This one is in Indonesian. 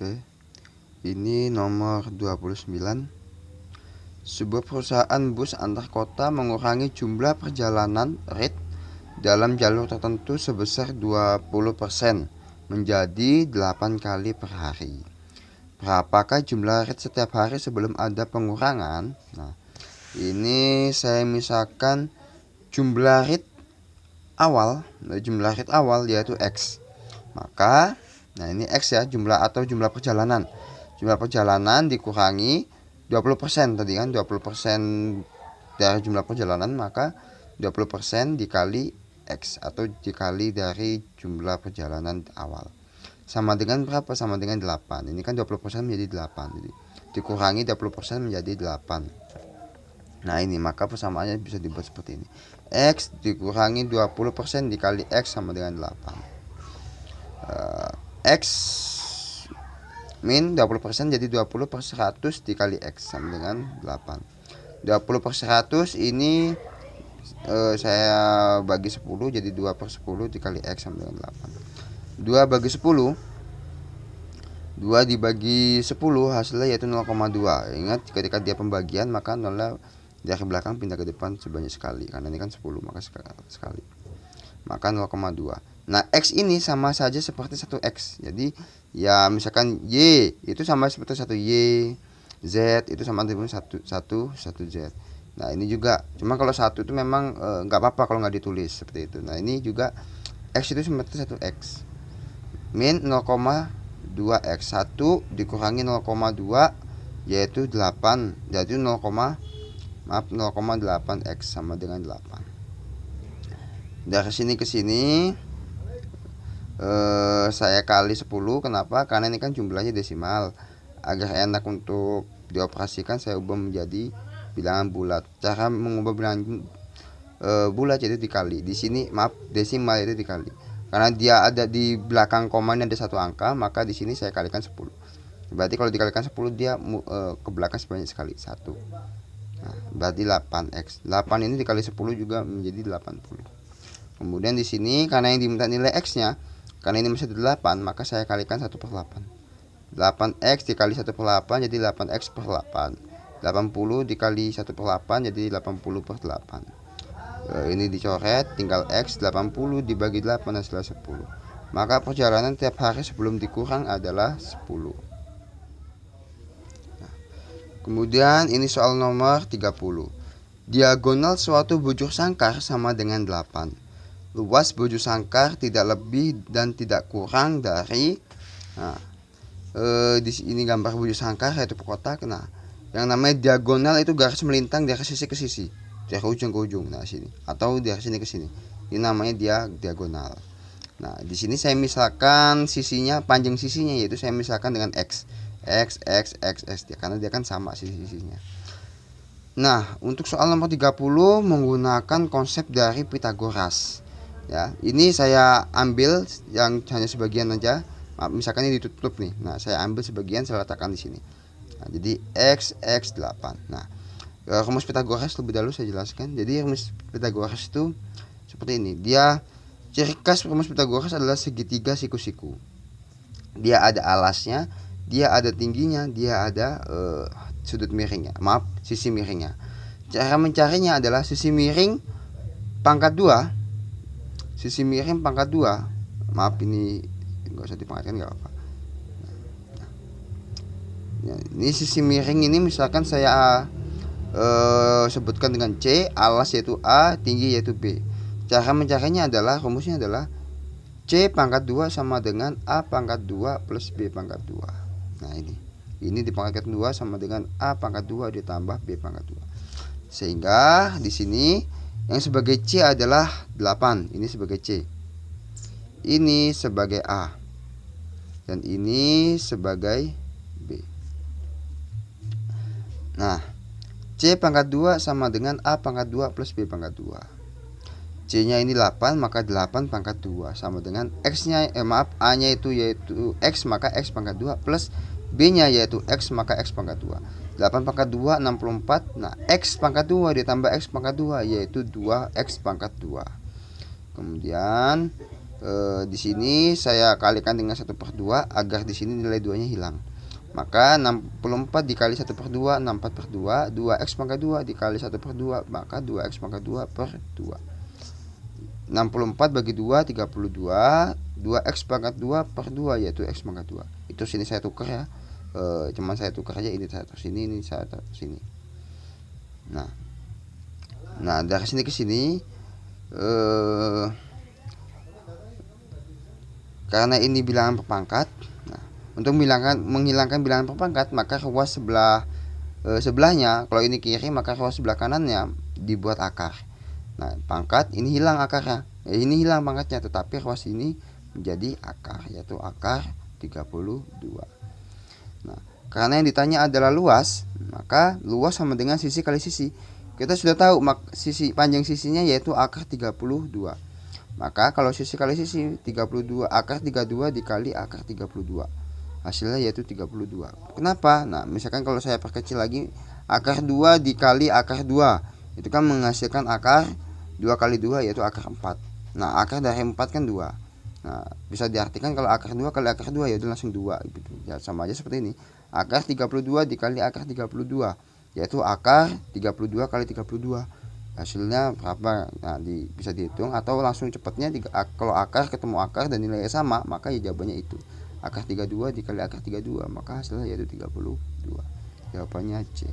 Oke. Ini nomor 29. Sebuah perusahaan bus antar kota mengurangi jumlah perjalanan rate dalam jalur tertentu sebesar 20% menjadi 8 kali per hari. Berapakah jumlah rate setiap hari sebelum ada pengurangan? Nah, ini saya misalkan jumlah rate awal yaitu X. Maka ini X ya, jumlah perjalanan. Jumlah perjalanan dikurangi 20% tadi kan, 20% dari jumlah perjalanan, maka 20% dikali X atau dikali dari jumlah perjalanan awal. Sama dengan berapa? Sama dengan 8. Ini kan 20% menjadi 8. Jadi dikurangi 20% menjadi 8. Nah, ini maka persamaannya bisa dibuat seperti ini. X dikurangi 20% dikali X sama dengan 8. X min 20% jadi 20 per 100 dikali X sama dengan 8. 20 per 100 ini saya bagi 10 jadi 2 per 10 dikali X sama dengan 8. 2 bagi 10, 2 dibagi 10 hasilnya yaitu 0,2. Ingat, ketika dia pembagian maka nolnya dari belakang pindah ke depan sebanyak sekali, karena ini kan 10 maka sekali, maka 0,2. Nah, X ini sama saja seperti 1X. Jadi ya misalkan Y itu sama seperti 1Y, Z itu sama dengan 1Z. Nah, ini juga, cuma kalau 1 itu memang nggak apa-apa kalau nggak ditulis seperti itu. Nah, ini juga X itu seperti 1X min 0,2X. 1 dikurangi 0,2 yaitu 8, jadi 0,8X sama dengan 8. Dari sini ke sini saya kali 10. Kenapa? Karena ini kan jumlahnya desimal. Agar enak untuk dioperasikan, saya ubah menjadi bilangan bulat. Cara mengubah bilangan bulat yaitu dikali. Di sini desimal itu dikali. Karena dia ada di belakang komanya ada satu angka, maka di sini saya kalikan 10. Berarti kalau dikalikan 10 dia ke belakang sebanyak sekali 1. Nah, berarti 8X. 8 ini dikali 10 juga menjadi 80. Kemudian di sini karena yang diminta nilai X-nya, karena ini masih 8, maka saya kalikan 1 per 8. 8X dikali 1 per 8 jadi 8X per 8. 80 dikali 1 per 8 jadi 80 per 8. Ini dicoret, tinggal X. 80 dibagi 8 hasilnya 10. Maka perjalanan tiap hari sebelum dikurang adalah 10. Kemudian ini soal nomor 30. Diagonal suatu bujur sangkar sama dengan 8. Luas bujur sangkar tidak lebih dan tidak kurang dari di sini gambar bujur sangkar yaitu kotak. Nah, yang namanya diagonal itu garis melintang dari sisi ke sisi, dari ujung ke ujung. Nah, sini atau dari sini ke sini. Ini namanya diagonal. Nah, di sini saya misalkan sisinya, panjang sisinya yaitu saya misalkan dengan X karena dia kan sama sisi-sisinya. Nah, untuk soal nomor 30 menggunakan konsep dari Pythagoras. Ya, ini saya ambil yang hanya sebagian aja. Misalkan ini ditutup nih. Nah, saya ambil sebagian, saya letakkan di sini. Nah, jadi X 8. Nah, rumus Pythagoras lebih dahulu saya jelaskan. Jadi rumus Pythagoras itu seperti ini. Dia ciri khas rumus Pythagoras adalah segitiga siku-siku. Dia ada alasnya, dia ada tingginya, dia ada sudut miringnya. Sisi miringnya. Cara mencarinya adalah sisi miring pangkat 2. Sisi miring pangkat 2. Ini enggak usah dipangkatkan, enggak apa-apa. Nah, ini sisi miring ini misalkan saya sebutkan dengan C, alas yaitu A, tinggi yaitu B. Cara mencarinya adalah, rumusnya adalah C pangkat 2 sama dengan A pangkat 2 plus B pangkat 2. Nah, ini dipangkatkan 2 sama dengan A pangkat 2 ditambah B pangkat 2. Sehingga di sini yang sebagai C adalah 8. Ini sebagai C. Ini sebagai A. Dan ini sebagai B. Nah, C pangkat 2 sama dengan A pangkat 2 plus B pangkat 2. C-nya ini 8, maka 8 pangkat 2 sama dengan X-nya, A-nya itu yaitu X, maka X pangkat 2 plus B-nya yaitu X, maka X pangkat 2. 8 pangkat 2, 64. Nah, X pangkat 2 ditambah X pangkat 2 yaitu 2X pangkat 2. Kemudian Di sini saya kalikan dengan 1/2 agar di sini nilai 2 nya hilang. Maka 64 dikali 1/2, 64/2, 2x pangkat 2 dikali 1/2, maka 2x pangkat 2/2. 64 bagi 2, 32, 2x pangkat 2/2 yaitu x pangkat 2. Itu sini saya tukar ya. Cuman saya tukar aja, ini saya taruh sini, ini saya taruh sini. Nah, dari sini ke sini karena ini bilangan berpangkat. Nah, untuk menghilangkan bilangan berpangkat, maka ruas sebelahnya, kalau ini kiri maka ruas sebelah kanannya dibuat akar. Nah, pangkat ini hilang akarnya. Ini hilang pangkatnya, tetapi ruas ini menjadi akar, yaitu akar 32. Nah, karena yang ditanya adalah luas, maka luas sama dengan sisi kali sisi. Kita sudah tahu sisi panjang sisinya yaitu akar 32. Maka kalau sisi kali sisi 32, akar 32 dikali akar 32. Hasilnya yaitu 32. Kenapa? Nah, misalkan kalau saya perkecil lagi, akar 2 dikali akar 2, itu kan menghasilkan akar 2 kali 2 yaitu akar 4. Nah, akar dari 4 kan 2. Nah, bisa diartikan kalau akar 2 kali akar 2 yaitu langsung 2 gitu. Ya, sama aja seperti ini. Akar 32 dikali akar 32 yaitu akar 32 kali 32. Hasilnya berapa? Nah, bisa dihitung atau langsung cepatnya kalau akar ketemu akar dan nilainya sama, maka ya jawabannya itu. Akar 32 dikali akar 32, maka hasilnya yaitu 32. Jawabannya C.